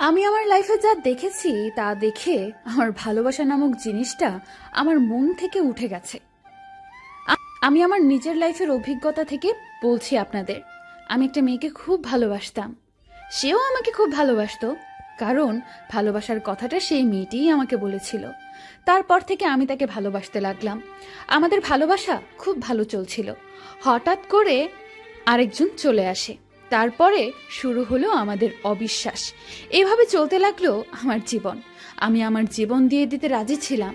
আমি আমার লাইফে যা দেখেছি তা দেখে আমার ভালোবাসা নামক জিনিসটা আমার মন থেকে উঠে গেছে। আমি আমার নিজের লাইফের অভিজ্ঞতা থেকে বলছি আপনাদের। আমি একটা মেয়েকে খুব ভালোবাসতাম, সেও আমাকে খুব ভালোবাসতো, কারণ ভালোবাসার কথাটা সেই মেয়েটিই আমাকে বলেছিল। তারপর থেকে আমি তাকে ভালোবাসতে লাগলাম। আমাদের ভালোবাসা খুব ভালো চলছিল। হঠাৎ করে আরেকজন চলে আসে, তারপরে শুরু হলো আমাদের অবিশ্বাস। এভাবে চলতে লাগলো আমার জীবন। আমি আমার জীবন দিয়ে দিতে রাজি ছিলাম।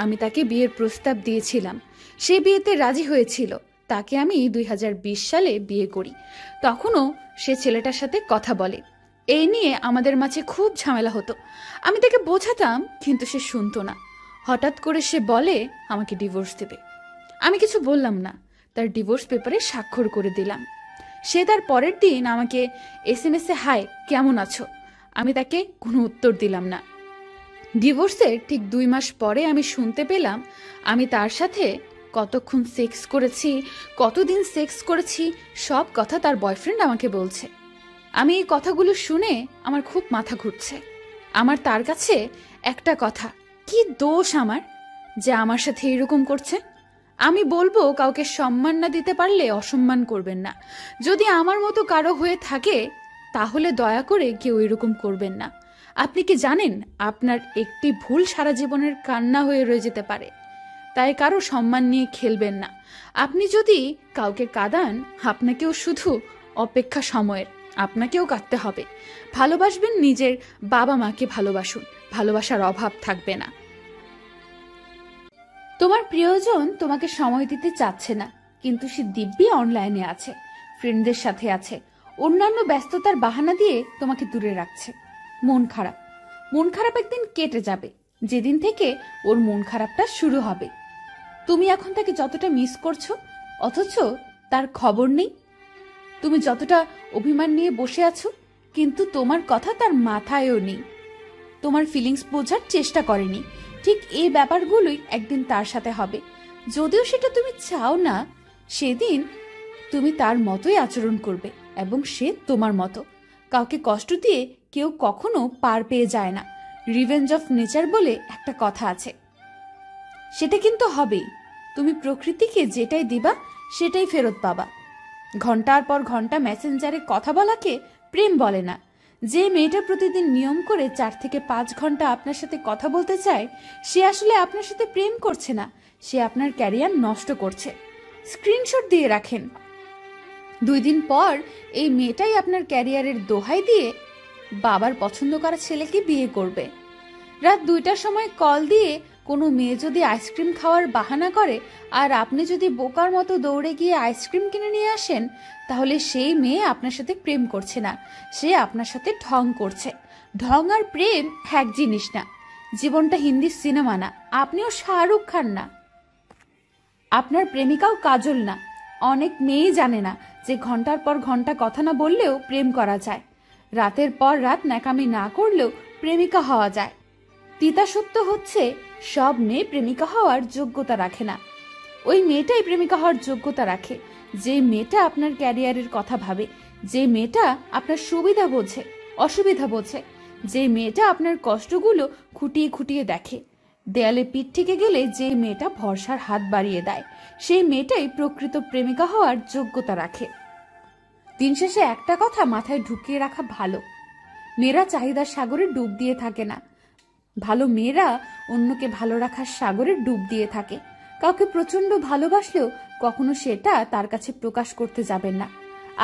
আমি তাকে বিয়ের প্রস্তাব দিয়েছিলাম, সে বিয়েতে রাজি হয়েছিল। তাকে আমি 2020 সালে বিয়ে করি। তখনও সে ছেলেটার সাথে কথা বলে। এই নিয়ে আমাদের মাঝে খুব ঝামেলা হতো। আমি তাকে বোঝাতাম, কিন্তু সে শুনতো না। হঠাৎ করে সে বলে আমাকে ডিভোর্স দেবে। আমি কিছু বললাম না, তার ডিভোর্স পেপারে স্বাক্ষর করে দিলাম। সে তার পরের দিন আমাকে SMS-এ হাই কেমন আছো, আমি তাকে কোনো উত্তর দিলাম না। ডিভোর্সের ঠিক 2 মাস পরে আমি শুনতে পেলাম আমি তার সাথে কতক্ষণ সেক্স করেছি, কতদিন সেক্স করেছি, সব কথা তার বয়ফ্রেন্ড আমাকে বলছে। আমি এই কথাগুলো শুনে আমার খুব মাথা ঘুরছে। আমার তার কাছে একটা কথা, কি দোষ আমার যে আমার সাথে এরকম করছে? আমি বলবো, কাউকে সম্মান না দিতে পারলে অসম্মান করবেন না। যদি আমার মতো কারো হয়ে থাকে তাহলে দয়া করে কেউ এরকম করবেন না। আপনি কি জানেন আপনার একটি ভুল সারা জীবনের কান্না হয়ে রয়ে যেতে পারে? তাই কারো সম্মান নিয়ে খেলবেন না। আপনি যদি কাউকে কাঁদান, আপনাকেও শুধু অপেক্ষা সময়ের, আপনাকেও কাঁদতে হবে। ভালোবাসবেন, নিজের বাবা মাকে ভালোবাসুন, ভালোবাসার অভাব থাকবে না। তোমার প্রিয়জন তোমাকে সময় দিতে চাচ্ছে না, কিন্তু সে দিব্যি অনলাইনে আছে, ফ্রেন্ডদের সাথে আছে, অন্যান্য ব্যস্ততার বাহানা দিয়ে তোমাকে দূরে রাখছে। মন খারাপ, মন খারাপ একদিন কেটে যাবে, যেদিন থেকে ওর মন খারাপটা শুরু হবে। তুমি এখন তাকে যতটা মিস করছো, অথচ তার খবর নেই। তুমি যতটা অভিমান নিয়ে বসে আছো, কিন্তু তোমার কথা তার মাথায়ও নেই। তোমার ফিলিংস বোঝার চেষ্টা করেনি। ঠিক এই ব্যাপারগুলোই একদিন তার সাথে হবে। যদিও সেটা তুমি চাও না, সেদিন তুমি তার মতোই আচরণ করবে এবং সে তোমার মতো। কাউকে কষ্ট দিয়ে কেউ কখনো পার পেয়ে যায় না। রিভেঞ্জ অফ নেচার বলে একটা কথা আছে, সেটা কিন্তু হবেই। তুমি প্রকৃতিকে যেটাই দিবা সেটাই ফেরত পাবা। ঘন্টার পর ঘন্টা মেসেঞ্জারে কথা বলাকে প্রেম বলে না। যে মেয়েটা প্রতিদিন নিয়ম করে 4 থেকে 5 ঘন্টা আপনার সাথে কথা বলতে চায়, সে আসলে আপনার সাথে প্রেম করছে না, সে আপনার ক্যারিয়ার নষ্ট করছে। স্ক্রিনশট দিয়ে রাখেন। 2 দিন পর এই মেয়েটাই আপনার ক্যারিয়ারের দোহাই দিয়ে বাবার পছন্দ করা ছেলেকে বিয়ে করবে। রাত 2টার সময় কল দিয়ে কোনো মেয়ে যদি আইসক্রিম খাওয়ার বাহানা করে আর আপনি যদি বোকার মতো দৌড়ে গিয়ে আইসক্রিম কিনে নিয়ে আসেন, তাহলে সেই মেয়ে আপনার সাথে প্রেম করছে না, সে আপনার সাথে ঢং করছে। ঢং আর প্রেম এক জিনিস না। জীবনটা হিন্দি সিনেমা না, আপনিও শাহরুখ খান না, আপনার প্রেমিকাও কাজল না। অনেক মেয়েই জানে না যে ঘন্টার পর ঘন্টা কথা না বললেও প্রেম করা যায়, রাতের পর রাত ন্যাকামি না করলেও প্রেমিকা হওয়া যায়। তিতা সত্য হচ্ছে, সব মেয়ে প্রেমিকা হওয়ার যোগ্যতা রাখে না। ওই মেয়েটাই প্রেমিকা হওয়ার যোগ্যতা রাখে যে মেয়েটা আপনার ক্যারিয়ারের কথা ভাবে, যে মেয়েটা আপনার সুবিধা বোঝে, অসুবিধা বোঝে, যে মেয়েটা আপনার কষ্টগুলো খুঁটিয়ে খুঁটিয়ে দেখে। দেয়ালে পিঠ থেকে গেলে যে মেয়েটা ভরসার হাত বাড়িয়ে দেয়, সেই মেয়েটাই প্রকৃত প্রেমিকা হওয়ার যোগ্যতা রাখে। দিন শেষে একটা কথা মাথায় ঢুকিয়ে রাখা ভালো, মেয়েরা চাহিদার সাগরে ডুব দিয়ে থাকে না, ভালো মেয়েরা অন্যকে ভালো রাখার সাগরে ডুব দিয়ে থাকে। কাউকে প্রচন্ড ভালোবাসলেও কখনো সেটা তার কাছে প্রকাশ করতে যাবেন না।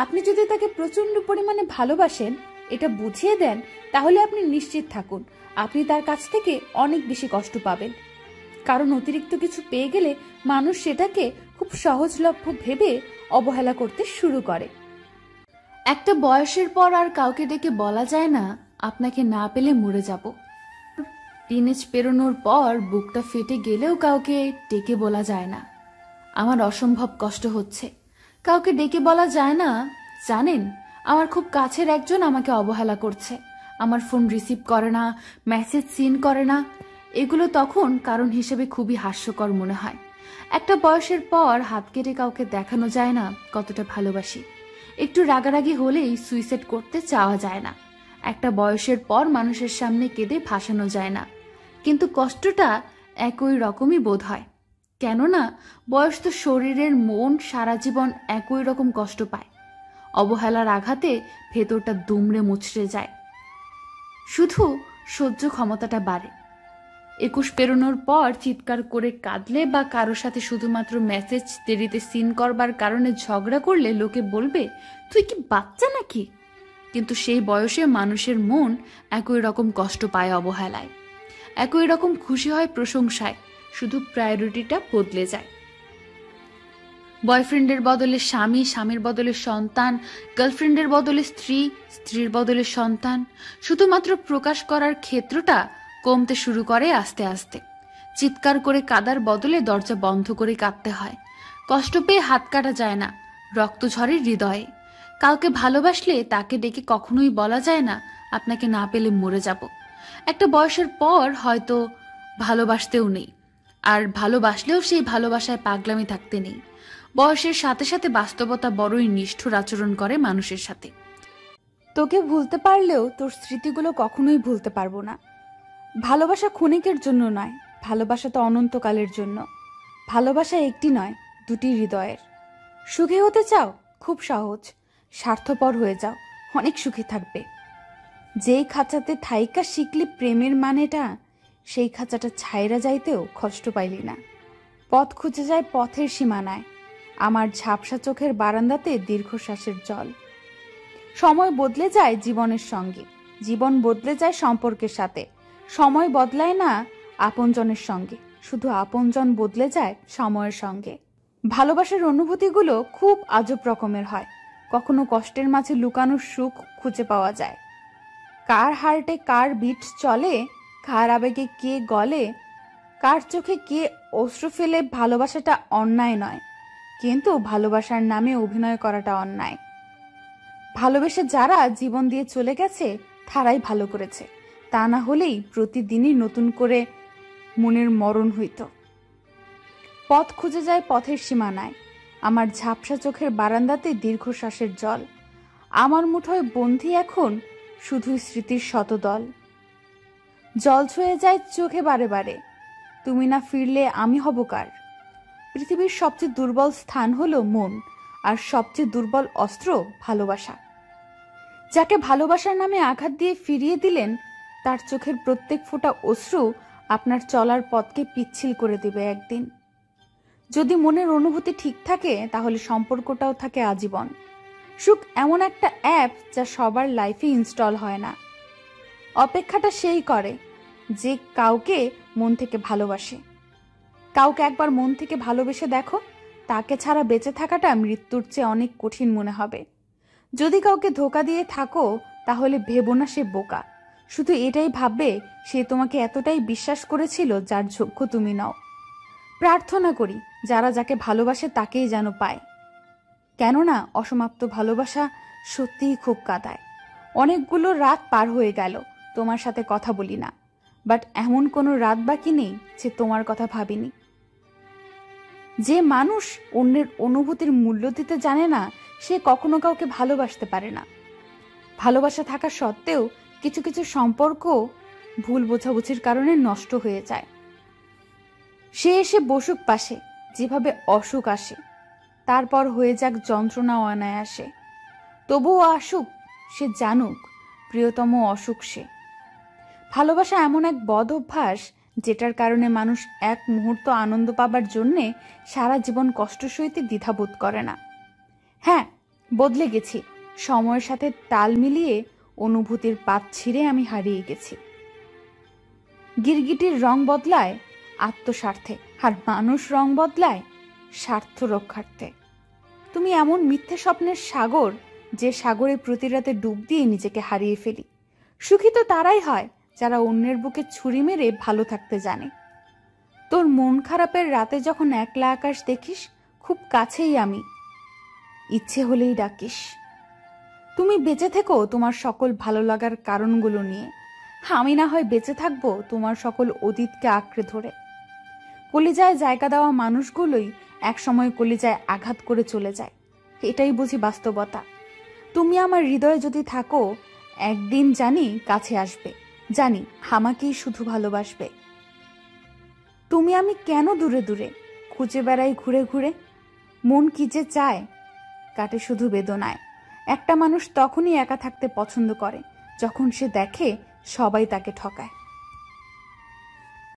আপনি যদি তাকে প্রচন্ড পরিমাণে ভালোবাসেন, এটা বুঝিয়ে দেন, তাহলে আপনি নিশ্চিত থাকুন আপনি তার কাছ থেকে অনেক বেশি কষ্ট পাবেন। কারণ অতিরিক্ত কিছু পেয়ে গেলে মানুষ সেটাকে খুব সহজলভ্য ভেবে অবহেলা করতে শুরু করে। একটা বয়সের পর আর কাউকে ডেকে বলা যায় না আপনাকে না পেলে মরে যাব। টিনেজ পেরোনোর পর বুকটা ফেটে গেলেও কাউকে ডেকে বলা যায় না আমার অসম্ভব কষ্ট হচ্ছে। কাউকে ডেকে বলা যায় না, জানেন আমার খুব কাছের একজন আমাকে অবহেলা করছে, আমার ফোন রিসিভ করে না, মেসেজ সিন করে না। এগুলো তখন কারণ হিসেবে খুবই হাস্যকর মনে হয়। একটা বয়সের পর হাত কেটে কাউকে দেখানো যায় না কতটা ভালোবাসি। একটু রাগারাগি হলেই সুইসাইড করতে চাওয়া যায় না। একটা বয়সের পর মানুষের সামনে কেঁদে ভাসানো যায় না, কিন্তু কষ্টটা একই রকমই বোধ হয়। কেননা বয়স তো শরীরের মন সারা জীবন একই রকম কষ্ট পায়। অবহেলার আঘাতে ভেতরটা দুমড়ে মুচড়ে যায়, শুধু সহ্য ক্ষমতাটা বাড়ে। 21 পেরোনোর পর চিৎকার করে কাঁদলে বা কারোর সাথে শুধুমাত্র মেসেজ দেরিতে সিন করবার কারণে ঝগড়া করলে লোকে বলবে তুই কি বাচ্চা নাকি। কিন্তু সেই বয়সে মানুষের মন একই রকম কষ্ট পায় অবহেলায়, একই রকম খুশি হয় প্রশংসায়, শুধু প্রায়োরিটিটা বদলে যায়। বয়ফ্রেন্ডের বদলে স্বামী, স্বামীর বদলে সন্তান, গার্লফ্রেন্ডের বদলে স্ত্রী, স্ত্রীর বদলে সন্তান। শুধুমাত্র প্রকাশ করার ক্ষেত্রটা কমতে শুরু করে আস্তে আস্তে। চিৎকার করে কাদার বদলে দরজা বন্ধ করে কাঁদতে হয়। কষ্ট পেয়ে হাত কাটা যায় না, রক্ত ঝরে হৃদয়ে। কাউকে ভালোবাসলে তাকে ডেকে কখনোই বলা যায় না আপনাকে না পেলে মরে যাব। একটা বয়সের পর হয়তো ভালোবাসতেও নেই, আর ভালোবাসলেও সেই ভালোবাসায় পাগলামি থাকতে নেই। বয়সের সাথে সাথে বাস্তবতা বড়ই নিষ্ঠুর আচরণ করে মানুষের সাথে। তোকে ভুলতে পারলেও তোর স্মৃতিগুলো কখনোই ভুলতে পারবো না। ভালোবাসা ক্ষণিকের জন্য নয়, ভালোবাসা তো অনন্তকালের জন্য। ভালোবাসা একটি নয়, দুটি হৃদয়ের। সুখী হতে চাও? খুব সহজ, স্বার্থপর হয়ে যাও, অনেক সুখী থাকবে। যেই খাঁচাতে থাইকা শিখলি প্রেমের মানেটা, সেই খাঁচাটা ছাইরা যাইতেও কষ্ট পাইলি না। পথ খুঁজে যায় পথের সীমানায়, আমার ঝাপসা চোখের বারান্দাতে দীর্ঘশ্বাসের জল। সময় বদলে যায় জীবনের সঙ্গে, জীবন বদলে যায় সম্পর্কের সাথে। সময় বদলায় না আপনজনের সঙ্গে, শুধু আপনজন বদলে যায় সময়ের সঙ্গে। ভালোবাসার অনুভূতিগুলো খুব আজব রকমের হয়। কখনো কষ্টের মাঝে লুকানো সুখ খুঁজে পাওয়া যায়। কার হার্টে কার বিট চলে, কার আবেগে কে গলে, কার চোখে কে অশ্রু ফেলে। ভালোবাসাটা অন্যায় নয়, কিন্তু ভালোবাসার নামে অভিনয় করাটা অন্যায়। ভালোবেসে যারা জীবন দিয়ে চলে গেছে তারাই ভালো করেছে, তা না হলেই প্রতিদিনই নতুন করে মনের মরণ হইত। পথ খুঁজে যায় পথের সীমানায়, আমার ঝাপসা চোখের বারান্দাতে দীর্ঘশ্বাসের জল। আমার মুঠোয় বন্দী এখন শুধুই স্মৃতির শতদল। জল ছুঁয়ে যায় চোখে বারে বারে, তুমি না ফিরলে আমি হব কার। পৃথিবীর সবচেয়ে দুর্বল স্থান হলো মন, আর সবচেয়ে দুর্বল অস্ত্র ভালোবাসা। যাকে ভালোবাসার নামে আঘাত দিয়ে ফিরিয়ে দিলেন, তার চোখের প্রত্যেক ফোঁটা অশ্রু আপনার চলার পথকে পিচ্ছিল করে দেবে একদিন। যদি মনের অনুভূতি ঠিক থাকে তাহলে সম্পর্কটাও থাকে আজীবন। সুখ এমন একটা অ্যাপ যা সবার লাইফে ইনস্টল হয় না। অপেক্ষাটা সেই করে যে কাউকে মন থেকে ভালোবাসে। কাউকে একবার মন থেকে ভালোবেসে দেখো, তাকে ছাড়া বেঁচে থাকাটা মৃত্যুর চেয়ে অনেক কঠিন মনে হবে। যদি কাউকে ধোঁকা দিয়ে থাকো তাহলে ভেবো না সে বোকা, শুধু এটাই ভাববে সে তোমাকে এতটাই বিশ্বাস করেছিল যার যোগ্য তুমি নও। প্রার্থনা করি যারা যাকে ভালোবাসে তাকেই যেন পায়, কেননা অসমাপ্ত ভালোবাসা সত্যিই খুব কাঁদায়। অনেকগুলো রাত পার হয়ে গেল তোমার সাথে কথা বলি না, বাট এমন কোনো রাত বাকি নেই যে তোমার কথা ভাবিনি। যে মানুষ অন্যের অনুভূতির মূল্য দিতে জানে না, সে কখনো কাউকে ভালোবাসতে পারে না। ভালোবাসা থাকা সত্ত্বেও কিছু কিছু সম্পর্ক ভুল বোঝাবুঝির কারণে নষ্ট হয়ে যায়। সে এসে বসুক পাশে, যেভাবে অসুখ আসে, তারপর হয়ে যাক যন্ত্রণা অনায়াসে। তবুও আসুক, সে জানুক প্রিয়তম অসুখ সে। ভালোবাসা এমন এক বদ অভ্যাস যেটার কারণে মানুষ এক মুহূর্ত আনন্দ পাবার জন্যে সারা জীবন কষ্ট সইতে দ্বিধাবোধ করে না। হ্যাঁ, বদলে গেছি, সময়ের সাথে তাল মিলিয়ে অনুভূতির পাত ছিঁড়ে আমি হারিয়ে গেছি। গিরগিটির রং বদলায় আত্মস্বার্থে, আর মানুষ রং বদলায় স্বার্থ রক্ষার্থে। তুমি এমন মিথ্যে স্বপ্নের সাগর যে সাগরে প্রতি রাতে ডুব দিয়ে নিজেকে হারিয়ে ফেলি। সুখী তো তারাই হয় যারা অন্যের বুকে ছুরি মেরে ভালো থাকতে জানে। তোর মন খারাপের রাতে যখন একলা আকাশ দেখিস, খুব কাছেই আমি, ইচ্ছে হলেই ডাকিস। তুমি বেঁচে থেকো তোমার সকল ভালো লাগার কারণগুলো নিয়ে, আমি না হয় বেঁচে থাকবো তোমার সকল অতীতকে আঁকড়ে ধরে। কলিজায় জায়গা দেওয়া মানুষগুলোই একসময় কলিজায় আঘাত করে চলে যায়, এটাই বুঝি বাস্তবতা। তুমি আমার হৃদয়ে যদি থাকো, একদিন জানি কাছে আসবে, জানি আমাকেই শুধু ভালোবাসবে। তুমি আমি কেন দূরে দূরে খুঁজে বেড়াই ঘুরে ঘুরে? মন কি যে চায়, কাটে শুধু বেদনায়। একটা মানুষ তখনই একা থাকতে পছন্দ করে যখন সে দেখে সবাই তাকে ঠকায়।